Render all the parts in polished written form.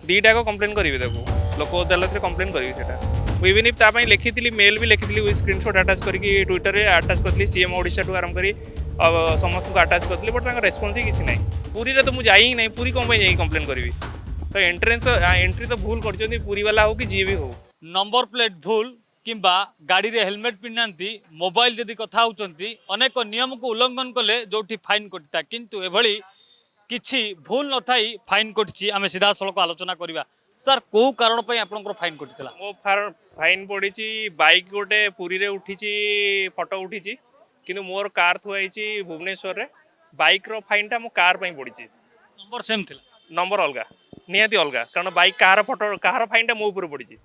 दीटा को कंप्लेन करी लोक अदालत में कंप्लेन करी इवन इफ तापाई लिखी मेल भी लिखी स्क्रीनशॉट अटैच करके ट्विटर में अटैच करी सीएम ओडिशा ठू आरंभ करी समस्त को अटैच करी बट रेस्पॉन्स ही किसी ना पूरी तो मुझे जाई ही नहीं पूरी कौन जाई कंप्लेन करी तो एंट्री तो भूल कर पूरी वाला हो कि जी भी हो नंबर प्लेट भूल किंबा गाड़ी रे हेलमेट पिन्नांती मोबाइल जदि कथा होचंती अनेक नियम को उल्लंघन कले जोठी फाइन कटिता किंतु एभली किछि भूल न थाई फाइन कटिछि आमे सीधा सळक आलोचना करिवा सर को कारण पई आपनकर फाइन कटितला मो फाइन पड़ी बाइक गोटे पुरी रे उठी फोटो उठी किंतु मोर कार थुआई भुवनेश्वर रे बाइक रो फाइन टा मो कार पई पड़ी नंबर सेम थिला नंबर अलग निहाती अलग कारण bike car photo car fine टा मो ऊपर पड़ी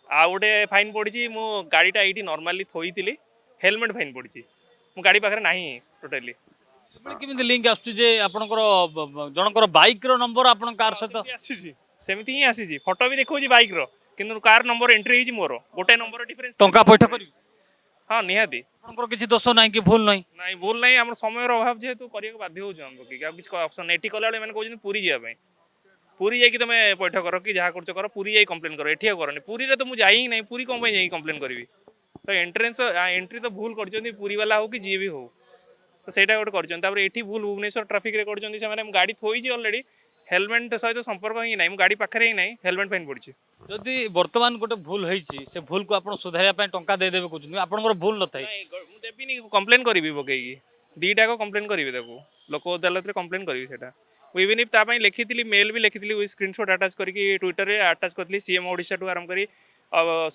आ गोटे फाइन पड़ी मो गाड़ीटा ये नॉर्मली थोई हेलमेट फाइन पड़ी मो गाड़ी पाखे ना टोटाली केमिति लिंक आसु जे आपनकर जनकर बाइक रो नंबर आपन कार सहित आसी सेमती ही आसी फोटो भी देखो बाइक रो किंतु कार नंबर एंट्री होई मोर गोटे नंबर डिफरेंस टंका पैठ करी हाँ निहाती आपनकर किछि दोष नाही कि भूल नाही नहीं भूल नहीं आम समय अभाव जेहेतु करिया बाध्य हो किसी ऑप्शन एटी कला मैंने कहते पूरी जावाई पूरी जाकि तुम पैठ कर कि जहाँ कर पूरी जाई कंप्लेन कर एठी करनी पूरी रे तो मुझे जाई ही नहीं पूरी कौन जाई कंप्लेन करी तो एंट्री तो भूल कर पूरी वाला हो कि जी भी हो तो सहीटा गोटे कर भूल भुवनेश्वर ट्राफिक रे कर गाड़ी थोई अलरेडी हेलमेट सहित संपर्क ही ना गाड़ी पाखे ही ना हेलमेट फाइन पड़ी जदि वर्तमान गोटे भूल होईची से भूल को आपण सुधारिया पय टंका दे देबे कहउछन आपनकर भूल न थाई देबी कंप्लेन करी पकईकी दीटा को कंप्लेन करी लोक अदालत में कंप्लेन करी इवन इफ तापाई लिखी मेल भी लिखी स्क्रीनशॉट अटैच करके ट्विटर में अटैच करी सीएम ओडिशा ठू आरंभ करी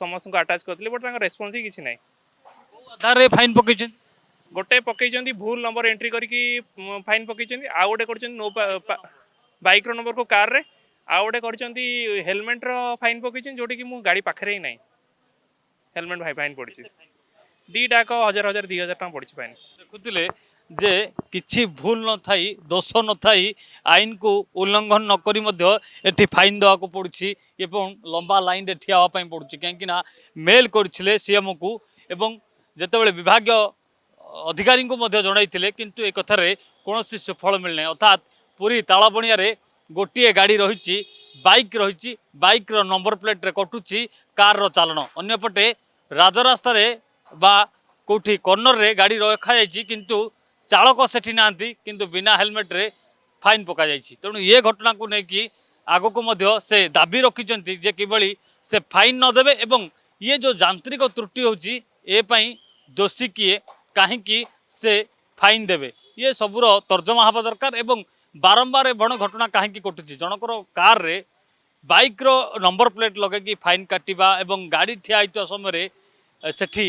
समस्त को अटैच करी बट रेस्पॉन्स ही किसी ना आधार रे फाइन पकईछन गोटे पकई भूल नंबर एंट्री करके फाइन पकई आ गोटे कर नो बाइक रो नंबर को कार रे आ गोटे कर हेलमेट रो फाइन पकई जोटी कि मो गाड़ी पाखे ही ना हेलमेट फाइन पड़ी दीटा को 1000 2000 टका पड़ी फाइन देखुतिले जे किछि भूल न थाई दोष न थाई आईन को उल्लंघन न करी मध्य एठी फाइन देवा को पड़ुछि एवं लंबा लाइन रे ठिया पई पड़ुछि काहेकि ना मेल करथिले सीएम को एवं जेतेबेले विभाग अधिकारी को मध्य जणाइथिले किंतु ए कथारे कोनोसी सफल मिलने अर्थात पूरी तालाबणिया रे गोटिए गाड़ी रही बाइक रही बाइक रो नंबर प्लेट रे कटुची कार रो चालन अन्यपटे राजरास्ता रे बा कोठी कॉर्नर रे गाड़ी रखा जाइछि किंतु चालक सेठी नांती किंतु बिना हेलमेट रे फाइन पका जाइछि तेणु ये घटना को लेकिन आगो को मध्य से दाबी रखिचंती जे किबळी से फाइन न देबे एवं ये जो यांत्रिक त्रुटि होछि ए पई दोषी किए काहेकि से फाइन देबे ये सबुर तर्जमा हवा दरकार एवं बारंबार एभण घटना कहीं कटुची जनकर कार रे बाइक रो नंबर प्लेट लगे कि फाइन काटिबा एवं गाड़ी ठिया होता समय सेठी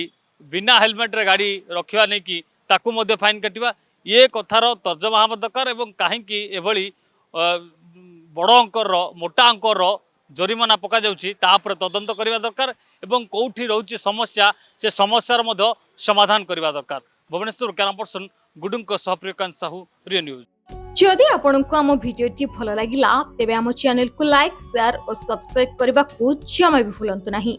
बिना हेलमेट रे गाड़ी रखिबा नहीं कि ताकू मध्य फाइन काटिबा ये कथार तर्जमा हवा दरकार एवं कहीं एभली बड़ अंकर मोटा अंकर जरिमाना पका जाउची तापर तदंत करबा दरकार एवं कोठी रहउची समस्या से समस्यार मध्य समाधान करबा दरकार भुवनेश्वर कैमरा पर्सन गुडुंक सहप्रियकांत साहू रियो न्यूज जदि आपंक आम भिडी भल लगा तेब आम चैनल को लाइक शेयर और सब्सक्राइब करने को जमा भी भूलु नहीं।